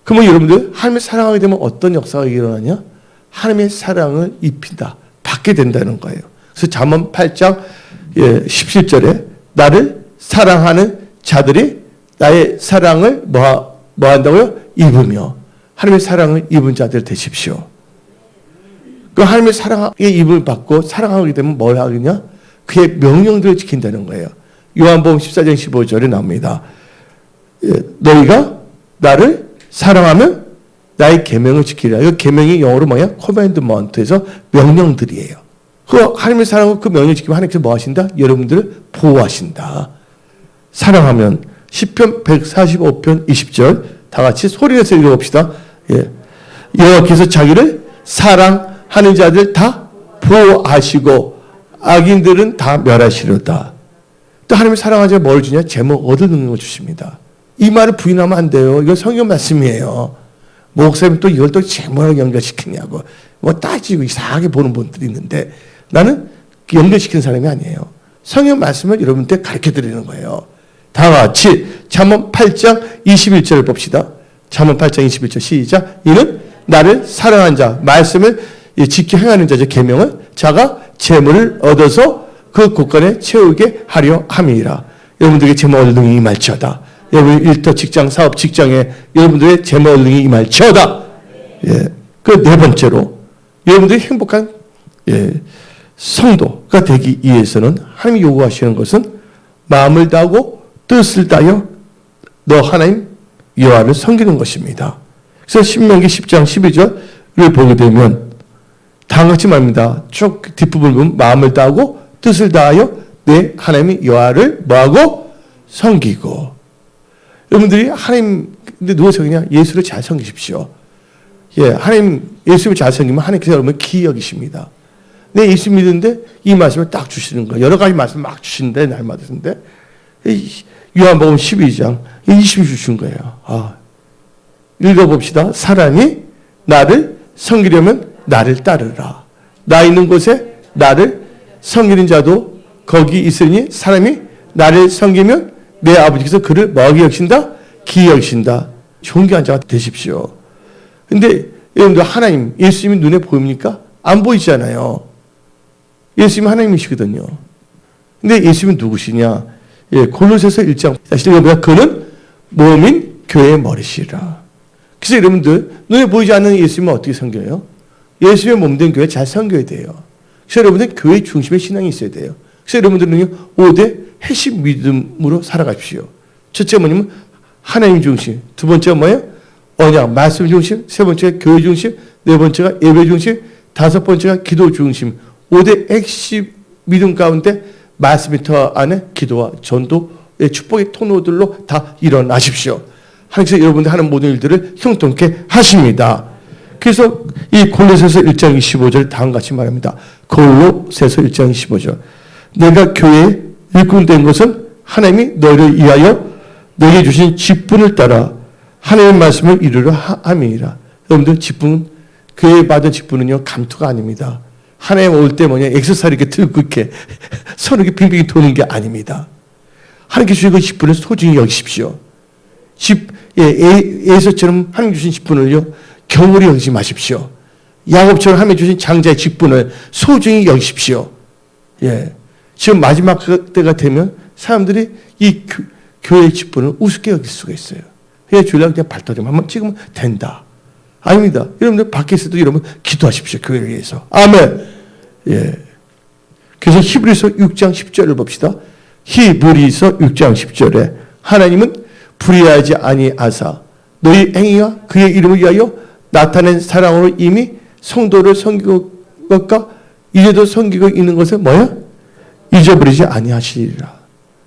그러면 여러분들 하나님을 사랑하게 되면 어떤 역사가 일어나냐? 하나님의 사랑을 입힌다, 받게 된다는 거예요. 그래서 잠언 8장 17절에 나를 사랑하는 자들이 나의 사랑을 뭐 한다고요? 입으며. 하나님의 사랑을 입은 자들 되십시오. 그 하나님의 사랑의 입을 받고 사랑하게 되면 뭘 하겠냐? 그의 명령들을 지킨다는 거예요. 요한복음 14장 15절에 나옵니다. 너희가 나를 사랑하면 나의 계명을 지키라. 이 계명이 영어로 뭐야? commandment에서 명령들이에요. 그 하나님의 사랑을 그 명령을 지키면 하나님께서 뭐 하신다? 여러분들을 보호하신다. 사랑하면 시편 145편 20절 다 같이 소리내서 읽어봅시다. 여호와께서 자기를 사랑하는 자들 다 보호하시고 악인들은 다 멸하시려다. 또 하나님이 사랑하는 자가 뭘 주냐? 제목 얻을 능력을 주십니다. 이 말을 부인하면 안 돼요. 이건 성경 말씀이에요. 목사님 또 이걸 또 제목으로 연결시키냐고 뭐 따지고 이상하게 보는 분들이 있는데 나는 연결시키는 사람이 아니에요. 성경 말씀을 여러분한테 가르쳐 드리는 거예요. 다 같이 잠언 8장 21절을 봅시다. 잠언 8장 21절 시작. 이는 나를 사랑한 자, 말씀을 지켜 행하는 자의 계명을 자가 재물을 얻어서 그 곳간에 채우게 하려 함이라. 여러분들에게 재물 얻을 능력이 임할지어다. 여러분 일터 직장 사업 직장에 여러분들의 재물 얻을 능력이 임할지어다. 그 네 번째로 여러분들이 행복한 성도가 되기 위해서는 하나님이 요구하시는 것은 마음을 다하고 뜻을 다하여 너 하나님 여호와를 섬기는 것입니다. 그래서 신명기 10장 12절을 보게 되면 다음과 같이 말입니다. 쭉 뒷부분을 보면 마음을 다하고 뜻을 다하여 내 하나님의 여호와를 뭐하고? 섬기고. 여러분들이 하나님 근데 누가 섬기냐? 예수를 잘 섬기십시오. 하나님 예수를 잘 섬기면 하나님께서 여러분을 기이 여기십니다. 내 예수 믿는데 이 말씀을 딱 주시는 거예요. 여러 가지 말씀 막 주시는데 날마다인데 요한복음 12장 20절 주신 거예요. 읽어봅시다. 사람이 나를 섬기려면 나를 따르라. 나 있는 곳에 나를 섬기는 자도 거기 있으니 사람이 나를 섬기면 내 아버지께서 그를 뭐하게 여기신다? 기이 여기신다. 존귀한 자가 되십시오. 근데 여러분들 하나님, 예수님이 눈에 보입니까? 안 보이잖아요. 예수님이 하나님이시거든요. 근데 예수님은 누구시냐? 골로새서 1장 다시 읽어보면 그는 몸인 교회의 머리시라. 그래서 여러분들 눈에 보이지 않는 예수님은 어떻게 섬겨요? 예수님의 몸된 교회 잘 섬겨야 돼요. 그래서 여러분들 교회 중심의 신앙이 있어야 돼요. 그래서 여러분들은요 5대 핵심 믿음으로 살아가십시오. 첫째 뭐냐면 하나님 중심, 두 번째가 뭐예요? 언약, 말씀 중심, 세 번째가 교회 중심, 네 번째가 예배 중심, 다섯 번째가 기도 중심. 5대 핵심 믿음 가운데 말씀이 터 안에 기도와 전도의 축복의 통로들로 다 일어나십시오. 하나님께서 여러분들 하는 모든 일들을 형통케 하십니다. 그래서 이 골로새서 1장 25절 다음과 같이 말합니다. 골로새서 1장 25절 내가 교회에 일꾼된 것은 하나님이 너희를 위하여 너에게 주신 직분을 따라 하나님의 말씀을 이루려 함이니라. 여러분들 직분, 교회에 받은 직분은요 감투가 아닙니다. 하나님 올 때 뭐냐 엑서사이즈 이렇게 들고 이렇게 서로 이렇게 빙빙 도는 게 아닙니다. 하나님께 주신 그 직분을 소중히 여기십시오. 에서처럼 하나님 주신 직분을요 경홀히 여기지 마십시오. 야곱처럼 하나님 주신 장자의 직분을 소중히 여기십시오. 지금 마지막 때가 되면 사람들이 이 교회의 직분을 우습게 여길 수가 있어요. 그냥 주려고 그냥 발톱 한번 찍으면 된다. 아닙니다. 여러분들 밖에서도 여러분 기도하십시오. 교회를 위해서. 아멘. 그래서 히브리서 6장 10절을 봅시다. 히브리서 6장 10절에 하나님은 불의하지 아니하사 너희 행위와 그의 이름을 위하여 나타낸 사랑으로 이미 성도를 섬기고 것과 이제도 섬기고 있는 것을 뭐야? 잊어버리지 아니하시리라.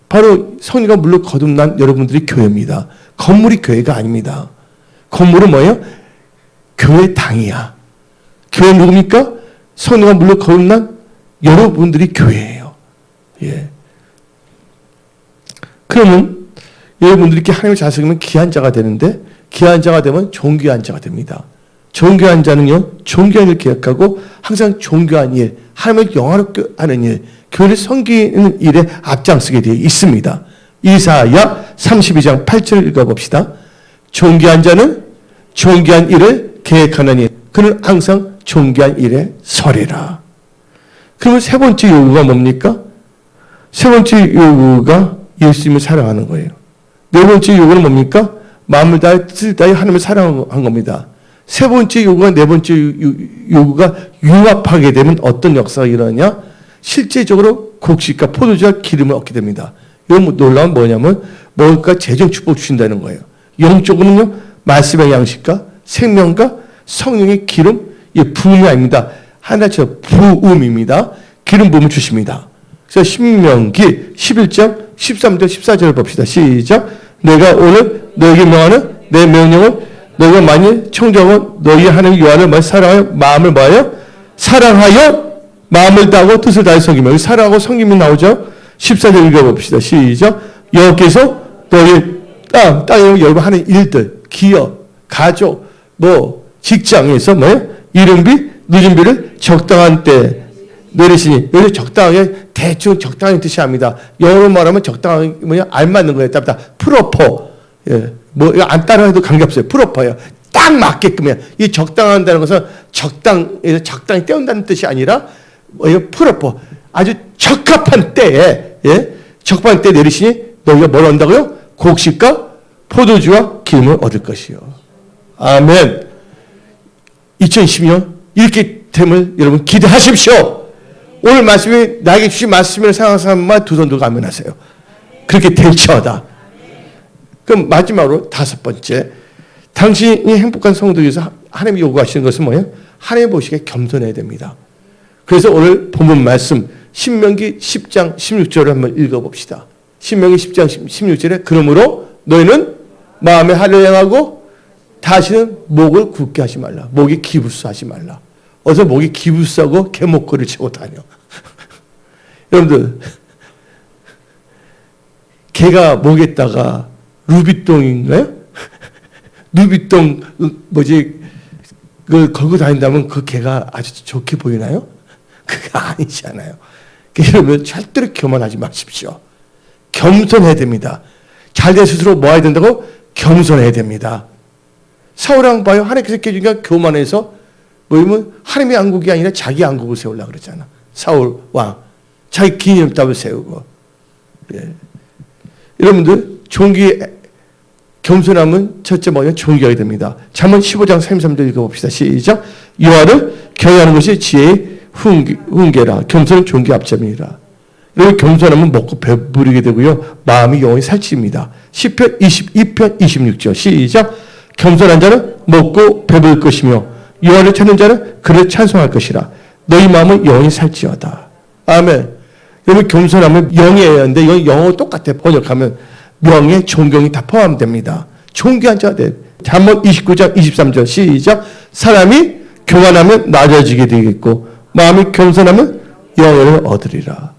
바로 성리가 물로 거듭난 여러분들이 교회입니다. 건물이 교회가 아닙니다. 건물은 뭐예요? 교회 당이야. 교회 누굽니까? 성리가 물로 거듭난 여러분들이 교회예요. 그러면 여러분들이 이렇게 하나님을 잘 섬기면 귀한 자가 되는데, 귀한 자가 되면 존귀한 자가 됩니다. 존귀한 자는요, 존귀한 일을 기억하고 항상 존귀한 일, 하나님을 영화롭게 하는 일, 교회를 섬기는 일에 앞장서게 되어 있습니다. 이사야 32장 8절을 읽어봅시다. 존귀한 자는 존귀한 일을 계획하느니 그는 항상 존귀한 일에 서리라. 그러면 세 번째 요구가 뭡니까? 세 번째 요구가 예수님을 사랑하는 거예요. 네 번째 요구는 뭡니까? 마음을 다해 뜻을 다해 하나님을 사랑한 겁니다. 세 번째 요구가 네 번째 요구가 융합하게 되면 어떤 역사가 일어나냐? 실제적으로 곡식과 포도주와 기름을 얻게 됩니다. 이건 놀라운 뭐냐면 먹을까 재정 축복 주신다는 거예요. 영적으로는요, 말씀의 양식과 생명과 성령의 기름, 부음이 아닙니다. 하나처럼 부음입니다. 기름 부음을 주십니다. 그래서 신명기 11장 13절 14절을 봅시다. 시작. 내가 오늘 너에게 명하는 내 명령을 너희가 만일 청정하고 너희 하나님 여호와를 사랑하여 마음을 뭐하여? 사랑하여 마음을 다하고 뜻을 다해 섬기며. 사랑하고 섬김이 나오죠. 14절 읽어봅시다. 시작. 여호와께서 너희 땅에 여러분 하는 일들, 기업, 가족, 직장에서 이른비, 늦은비를 적당한 때 내리시니. 여기 적당하게, 대충 적당한 뜻이 아닙니다. 영어로 말하면 적당하게 알맞는 거예요. 답다. 프로퍼. 이거 안 따라해도 관계없어요. 프로퍼예요. 딱 맞게끔이야. 이 적당한다는 것은 적당히 때운다는 뜻이 아니라, 프로퍼. 아주 적합한 때에, 적합한 때 내리시니 너희가 뭘 한다고요? 곡식과 포도주와 기름을 얻을 것이요. 아멘. 2012년 이렇게 됨을 여러분 기대하십시오. 오늘 말씀이 나에게 주신 말씀을 생각하는 사람만 두 손 들고 아멘하세요. 그렇게 될지어다. 그럼 마지막으로 다섯 번째, 당신이 행복한 성도를 위해서 하나님이 요구하시는 것은 뭐예요? 하나님 보시기에 겸손해야 됩니다. 그래서 오늘 본문 말씀 신명기 10장 16절을 한번 읽어봅시다. 신명기 10장 16절에 그러므로 너희는 마음에 하려 행하고 다시는 목을 굳게 하지 말라. 목이 기부스하지 말라. 어서 목이 기부스하고 개목걸이를 차고 다녀. 여러분들, 개가 목에다가 루비똥인가요? 루비똥 그걸 걸고 다닌다면 그 개가 아주 좋게 보이나요? 그게 아니잖아요. 여러분 절대로 교만하지 마십시오. 겸손해야 됩니다. 잘된 스스로 뭐 해야 된다고? 겸손해야 됩니다. 사울왕 봐요. 하나님께서 깨주니까 교만해서 하나님의 왕국이 아니라 자기 왕국을 세우려고 그러잖아. 사울왕. 자기 기념탑을 세우고. 여러분들 겸손함은 첫째 뭐냐? 존귀하게 됩니다. 잠언 15장 33절 읽어봅시다. 시작. 여호와를 경외하는 것이 지혜의 훈계라. 겸손은 존귀 앞점이라. 여러분 겸손하면 먹고 배부르게 되고요. 마음이 영원히 살찌입니다. 시편 22편 26절 시작. 겸손한 자는 먹고 배부를 것이며 여호와를 찾는 자는 그를 찬송할 것이라. 너희 마음은 영원히 살찌어다. 아멘. 여러분 겸손하면 영예해야 하는데 이건 영어 똑같아. 번역하면 명예, 존경이 다 포함됩니다. 존귀한 자가 돼. 잠언 29장 23절 시작. 사람이 교만하면 낮아지게 되겠고 마음이 겸손하면 영예를 얻으리라.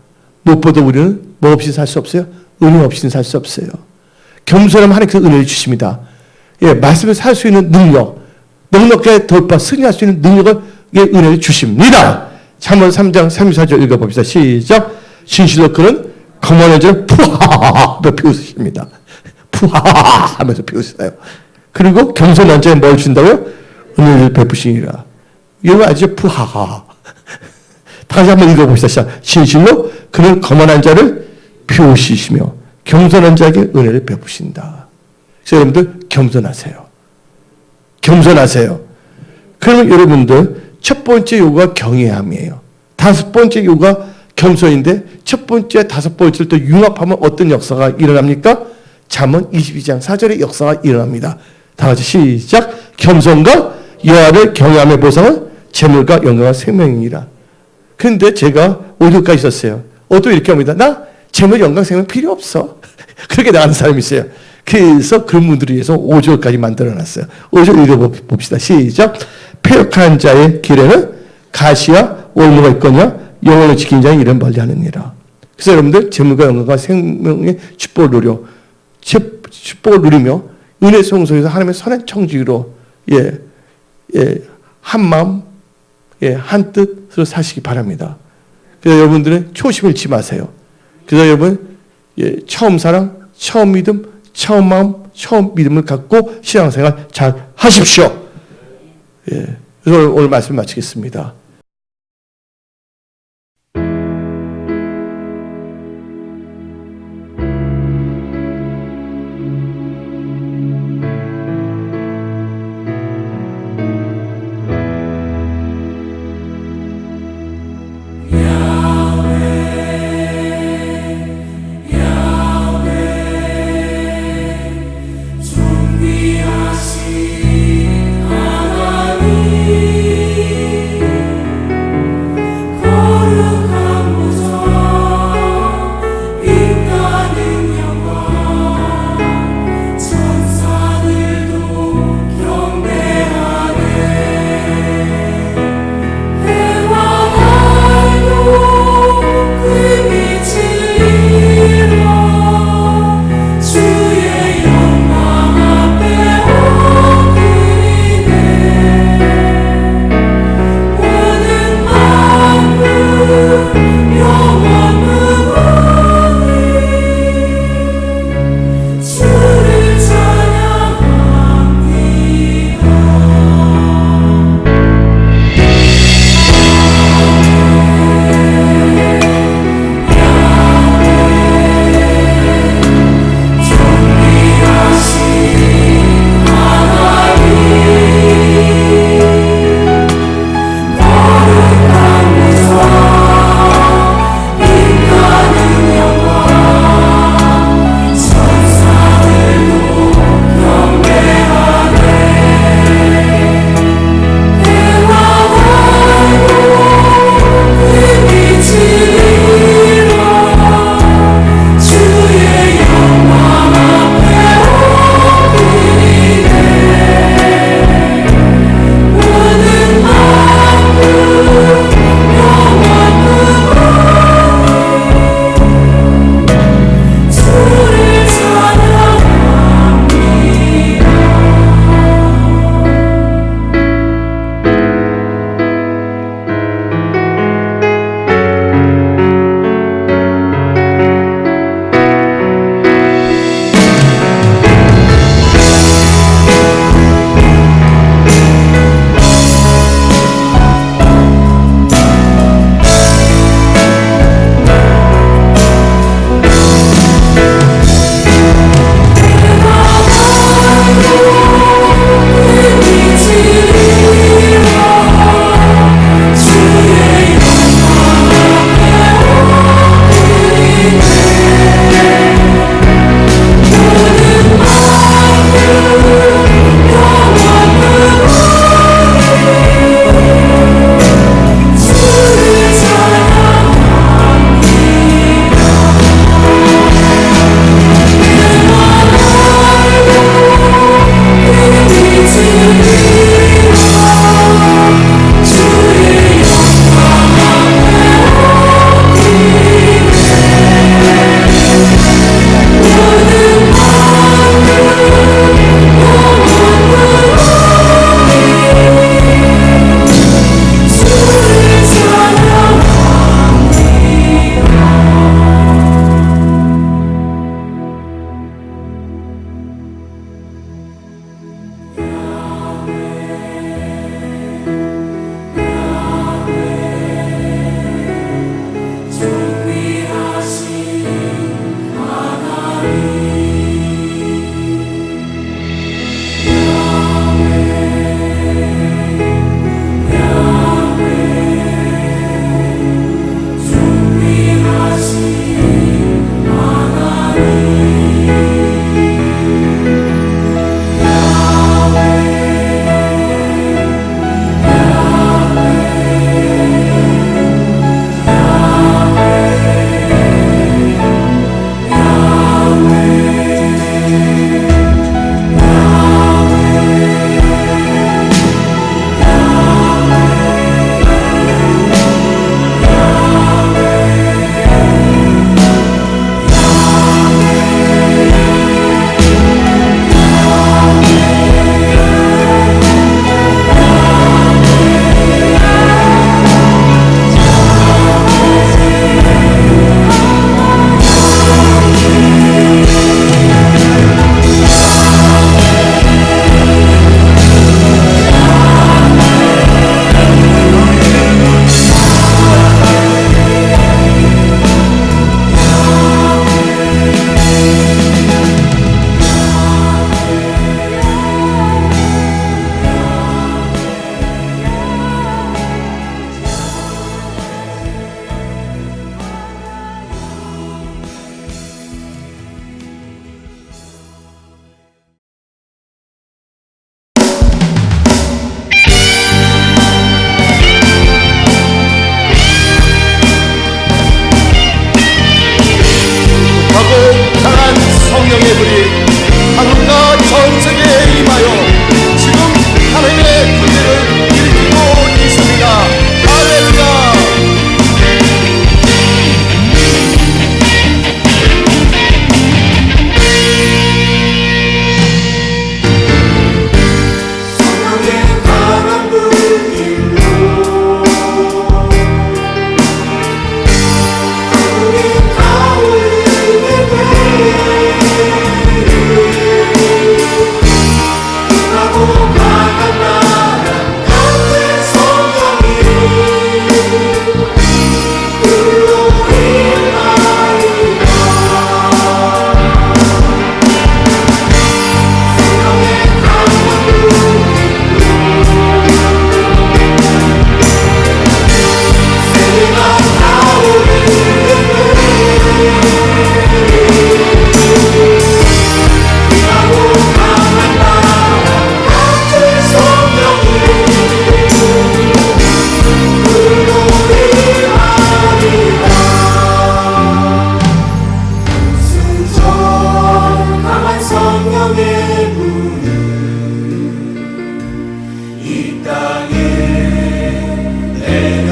무엇보다 우리는 뭐 없이 살 수 없어요? 은혜 없이는 살 수 없어요. 겸손하면 하나님께서 은혜를 주십니다. 말씀을 살 수 있는 능력, 넉넉하게 돌파, 승리할 수 있는 능력을 은혜를 주십니다. 잠언 3장 34절 읽어봅시다. 시작. 진실로 그는 거만한 자를 푸하하하 하며 비웃으십니다. 푸하하하 하면서 비웃어요. 그리고 겸손한 자에 뭘 준다고요? 은혜를 베푸시니라. 이거 아주 푸하하. 다시 한번 읽어봅시다. 시작. 진실로 그는 거만한 자를 비웃으시며 겸손한 자에게 은혜를 베푸신다. 그래서 여러분들 겸손하세요. 겸손하세요. 그러면 여러분들 첫 번째 요구가 경외함이에요. 다섯 번째 요구가 겸손인데 첫 번째, 다섯 번째를 또 융합하면 어떤 역사가 일어납니까? 잠언 22장 4절의 역사가 일어납니다. 다 같이 시작. 겸손과 여호와를 경외함의 보상은 재물과 영광과 생명이니라. 그런데 제가 5절까지 있었어요. 또 이렇게 합니다. 나 재물, 영광, 생명 필요 없어. 그렇게 나가는 사람이 있어요. 그래서 그런 분들을 위해서 5절까지 만들어놨어요. 5절 읽어봅시다. 시작. 패역한 자의 길에는 가시와 올무가 있거냐 영혼을 지킨 자의 일은 멀리 하느니라. 그래서 여러분들 재물과 영광과 생명의 축복을 누리며 은혜 성소에서 하나님의 선한 청지기로 한 마음, 한 뜻으로 사시기 바랍니다. 그래서 여러분들은 초심을 잃지 마세요. 그래서 여러분 처음 사랑, 처음 믿음, 처음 마음, 처음 믿음을 갖고 신앙생활 잘 하십시오. 그래서 오늘 말씀 마치겠습니다.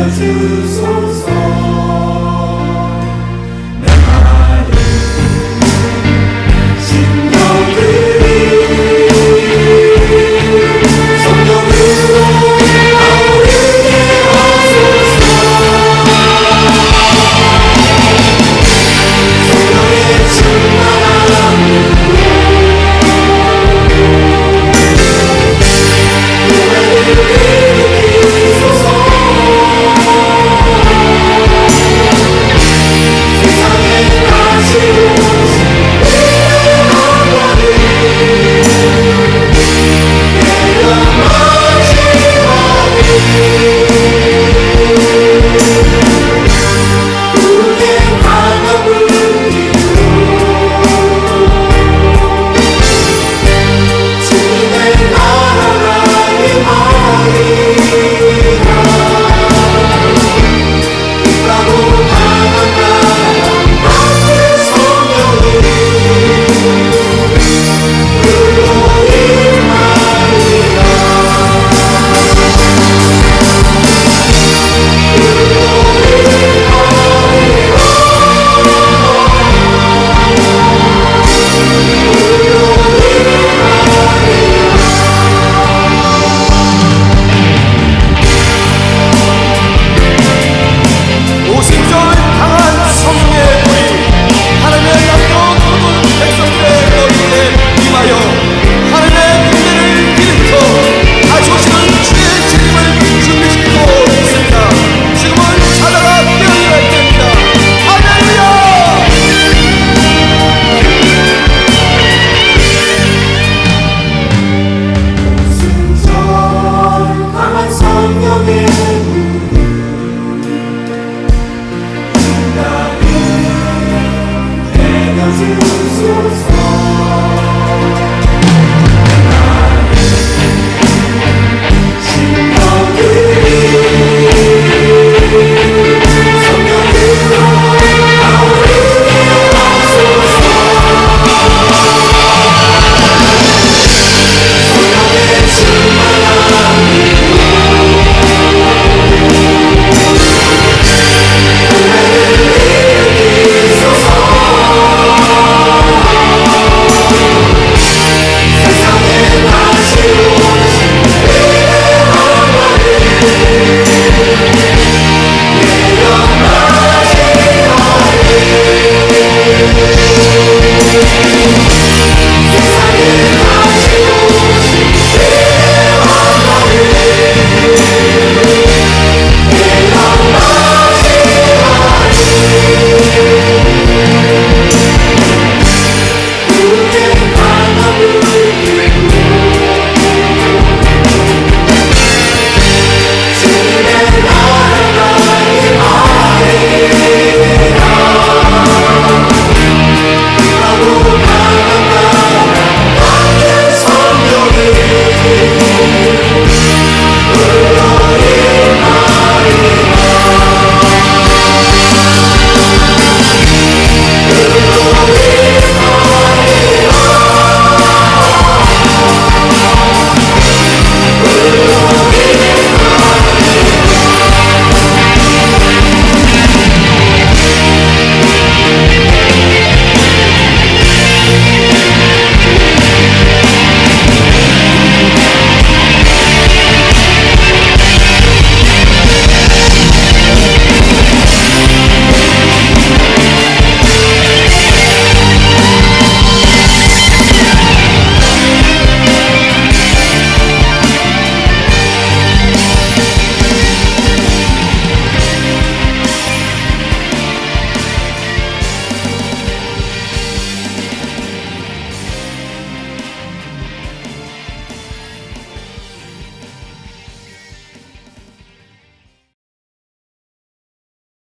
주소서.